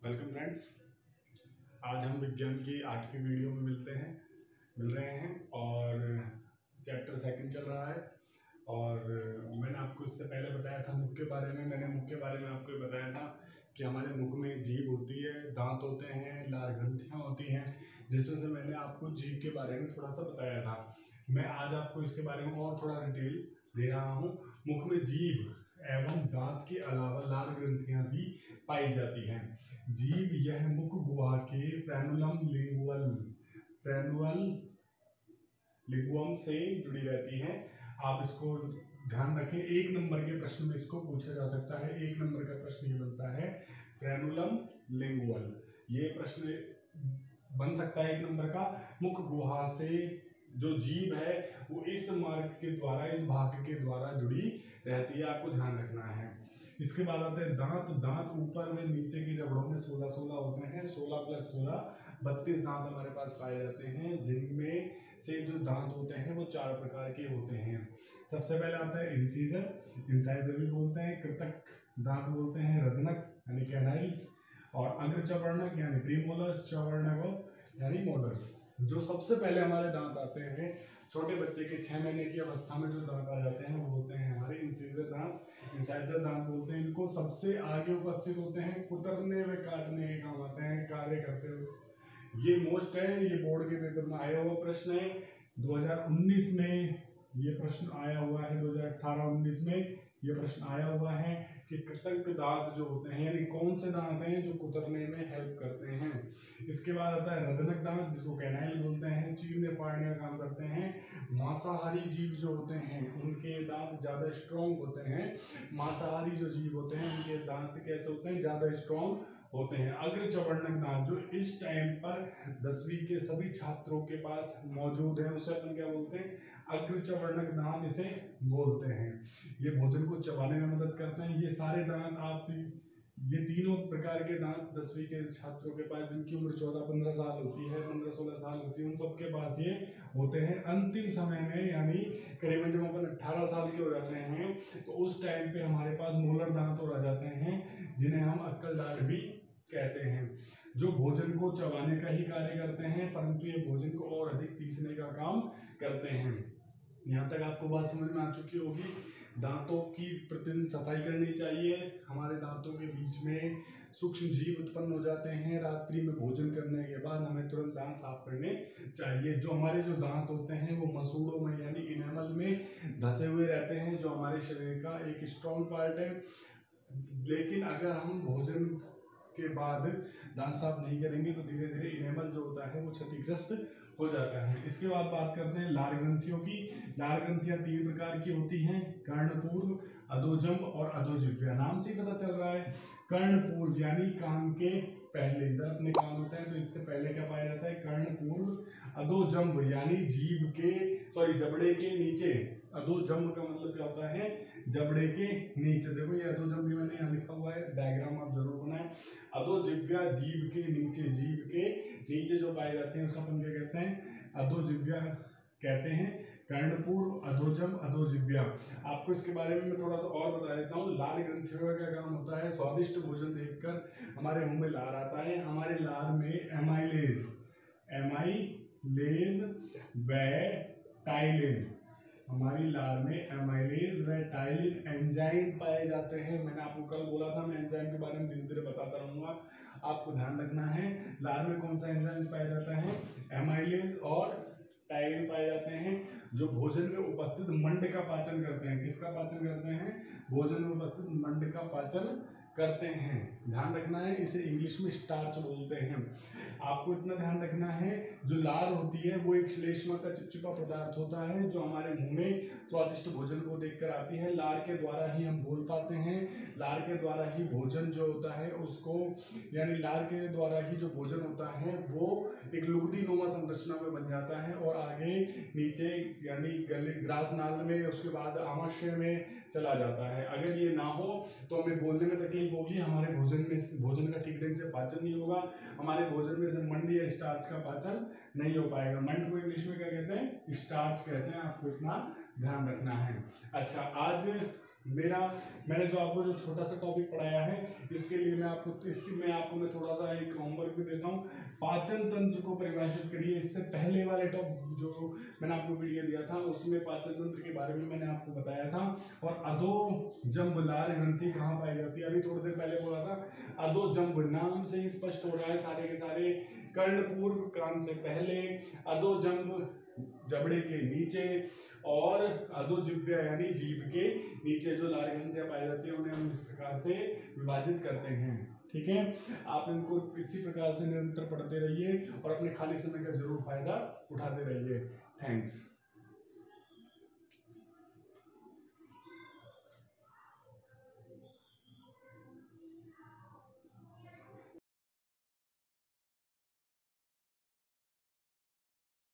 Welcome friends. आज हम विज्ञान की 8वीं वीडियो में मिल रहे हैं और चैप्टर सेकंड चल रहा है। और मैंने आपको इससे पहले बताया था मुख के बारे में। मैंने मुख के बारे में आपको ये बताया था कि हमारे मुख में जीभ होती है, दांत होते हैं, लार ग्रंथियाँ होती हैं, जिसमें से मैंने आपको जीभ के बारे में थोड़ा सा बताया था। मैं आज आपको इसके बारे में और थोड़ा डिटेल दे रहा हूँ। मुख में जीभ एवं दांत के अलावा लार ग्रंथियाँ भी पाई जाती हैं। जीभ यह मुख गुहा के फ्रेनुअल लिंगुअम से जुड़ी रहती हैं। आप इसको ध्यान रखें, 1 नंबर के प्रश्न में इसको पूछा जा सकता है। 1 नंबर का प्रश्न ये बनता है फ्रेनुलम लिंगुअल, ये प्रश्न बन सकता है 1 नंबर का। मुख गुहा से जो जीभ है वो इस मार्ग के द्वारा, इस भाग के द्वारा जुड़ी रहती है, आपको ध्यान रखना है। इसके बाद आते हैं दांत। दांत ऊपर में नीचे की जबड़ों में 16 होते हैं। 16 + 16 32 दांत हमारे पास पाए जाते हैं, जिनमें से जो दांत होते हैं वो 4 प्रकार के होते हैं। सबसे पहले आता है इंसाइजर भी बोलते हैं, कृतक दांत बोलते हैं, रत्नक यानी कैनाइल्स, और अग्रचवर्णक यानी प्रीमोलर्स, चवर्णक यानी मोलर्स। जो सबसे पहले हमारे दांत आते हैं, छोटे बच्चे के 6 महीने की अवस्था में जो दांत आ जाते हैं वो होते हैं हमारे इंसाइजर दांत बोलते हैं। इनको सबसे आगे उपस्थित होते हैं, कुतरने व काटने के काम आते हैं, कार्य करते हुए। ये मोस्ट है, ये बोर्ड के पेपर में आया हुआ प्रश्न है। 2019 में ये प्रश्न आया हुआ है, 2018-19 में ये प्रश्न आया हुआ है कि कृतक दांत जो होते हैं यानी कौन से दांत हैं जो कुतरने में हेल्प करते हैं। इसके बाद आता है रदनक दांत, जिसको कैनाइल बोलते हैं, चीरने फाड़ने का काम करते हैं। मांसाहारी जीव जो होते हैं उनके दांत ज़्यादा स्ट्रॉन्ग होते हैं। मांसाहारी जो जीव होते हैं उनके दांत कैसे होते हैं, ज़्यादा स्ट्रॉन्ग होते हैं। अग्रचवर्णक दांत जो इस टाइम पर 10वीं के सभी छात्रों के पास मौजूद है, उसे अपन क्या बोलते हैं, अग्रचवर्णक दांत इसे बोलते हैं। ये भोजन को चबाने में मदद करते हैं। ये सारे दांत ये तीनों प्रकार के दांत 10वीं के छात्रों के पास, जिनकी उम्र 14-15 साल होती है, 15-16 साल होती है, उन सबके पास ये होते हैं। अंतिम समय में यानी करीबन जब अपन 18 साल के हो जाते हैं तो उस टाइम पे हमारे पास मोलर दांत और आ जाते हैं, जिन्हें हम अक्कल दांत भी कहते हैं, जो भोजन को चबाने का ही कार्य करते हैं, परंतु ये भोजन को और अधिक पीसने का काम करते हैं। यहाँ तक आपको बात समझ में आ चुकी होगी। दांतों की प्रतिदिन सफाई करनी चाहिए। हमारे दांतों के बीच में सूक्ष्म जीव उत्पन्न हो जाते हैं। रात्रि में भोजन करने के बाद हमें तुरंत दांत साफ करने चाहिए। जो दांत होते हैं वो मसूड़ों में यानी इनेमल में धसे हुए रहते हैं, जो हमारे शरीर का एक स्ट्रॉन्ग पार्ट है। लेकिन अगर हम भोजन के बाद दांत साफ नहीं करेंगे तो धीरे धीरे इनेमल जो होता है वो क्षतिग्रस्त हो जाता है। इसके बाद बात करते हैं लार ग्रंथियों की। लार ग्रंथियां 3 प्रकार की होती हैं, कर्णपूर्व, अधोजंब और अधोजिह्वा। नाम से पता चल रहा है, कर्णपूर्व यानी कान के पहले, इधर अपने कान होता है तो इससे पहले क्या पाया जाता है, कर्णपूर्व। अधोजंब यानी जीभ के जबड़े के नीचे। अधोजंब का मतलब क्या होता है, जबड़े के नीचे। देखो ये अधोजंब भी मैंने यहाँ लिखा हुआ है, डायग्राम आप जरूर बनाएं। अधोजिह्वा जीभ के नीचे जो पाए जाते हैं उसे अपन क्या कहते हैं, अधोजिह्वा कहते हैं। कर्णपूर्व, अधोजंब, अधोजिह्वा। आपको इसके बारे में मैं थोड़ा सा और बता देता हूँ। लार ग्रंथियों का क्या काम होता है, स्वादिष्ट भोजन देखकर हमारे मुंह में लार आता है। हमारे लार में एमाइलेज व टाइलिन, हमारी लार में एमाइलेज व टाइलिन एंजाइम पाए जाते हैं। मैंने आपको कल बोला था, मैं एंजाइम के बारे में धीरे धीरे बताता रहूंगा, आपको ध्यान रखना है। लार में कौन सा एंजाइम पाया जाता है, एमाइलेज और टाइलिन पाए जाते हैं, जो भोजन में उपस्थित मंड का पाचन करते हैं। किसका पाचन करते हैं, भोजन में उपस्थित मंड का पाचन करते हैं। ध्यान रखना है, इसे इंग्लिश में स्टार्च बोलते हैं। आपको इतना ध्यान रखना है, जो लार होती है वो एक श्लेष्मा का चिपचिपा पदार्थ होता है, जो हमारे मुंह में स्वादिष्ट भोजन को देखकर आती है। लार के द्वारा ही हम बोल पाते हैं, लार के द्वारा ही भोजन जो होता है उसको, यानी लार के द्वारा ही जो भोजन होता है वो एक लुगदी नुमा संरचना में बन जाता है और आगे नीचे यानी गले ग्रास नाल में, उसके बाद आमाशय में चला जाता है। अगर ये ना हो तो हमें बोलने में तकलीफ होगी, हमारे भोजन का ठीक ढंग से पाचन नहीं होगा, हमारे भोजन में से मंड या स्टार्च का पाचन नहीं हो पाएगा। मंड को इंग्लिश में क्या कहते हैं, स्टार्च कहते हैं। आपको इतना ध्यान रखना है। अच्छा, आज मैंने जो आपको जो छोटा सा टॉपिक पढ़ाया है, इसके लिए मैं आपको थोड़ा सा एक होमवर्क भी देता हूँ। पाचन तंत्र को परिभाषित करिए। इससे पहले वाले टॉप जो मैंने आपको वीडियो दिया था उसमें पाचन तंत्र के बारे में मैंने आपको बताया था। और अधोजंब लार ग्रंथि कहाँ पाई जाती है, अभी थोड़ी देर पहले बोला था। अधोजंब नाम से ही स्पष्ट हो रहा है सारे के सारे, कर्णपूर्व कान से पहले, अधोजंब जबड़े के नीचे, और अधोजिह्वा यानी जीभ के नीचे जो लार ग्रंथियां पाई जाती है उन्हें हम इस प्रकार से विभाजित करते हैं। ठीक है, आप इनको इसी प्रकार से निरंतर पढ़ते रहिए और अपने खाली समय का जरूर फायदा उठाते रहिए। थैंक्स।